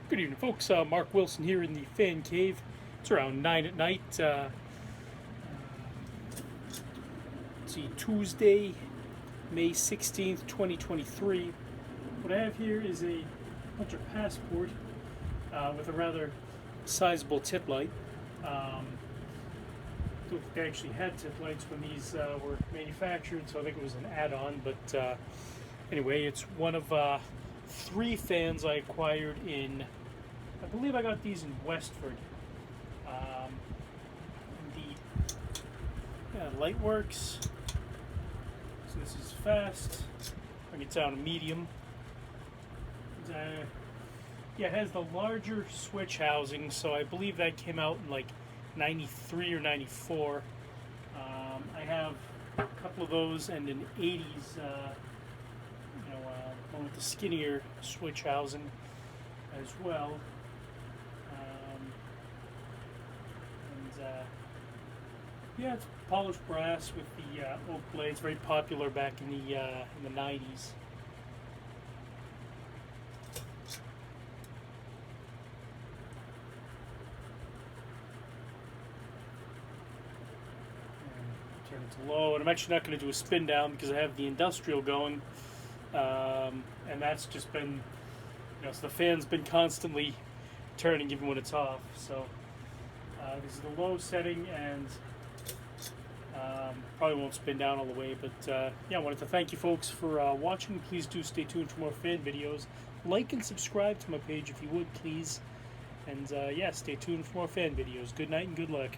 Good evening, folks. Mark Wilson here in the Fan Cave. It's around 9 at night. Let's see, Tuesday, May 16th, 2023. What I have here is a Hunter Passport with a rather sizable tip light. I don't think they actually had tip lights when these were manufactured, so I think it was an add-on. But anyway, it's one of three fans I acquired in. I believe I got these in Westford. The Lightworks. So this is fast. Bring it down to medium. It has the larger switch housing, so I believe that came out in like 93 or 94. I have a couple of those and an 80s, one with the skinnier switch housing as well. Yeah, it's polished brass with the oak blades. Very popular back in the 90s. Turn it to low, and I'm actually not going to do a spin down because I have the industrial going, and that's just been, so the fan's been constantly turning even when it's off. So this is the low setting, and probably won't spin down all the way, but I wanted to thank you folks for watching. Please do stay tuned for more fan videos. Like and subscribe to my page if you would, please. And stay tuned for more fan videos. Good night and good luck.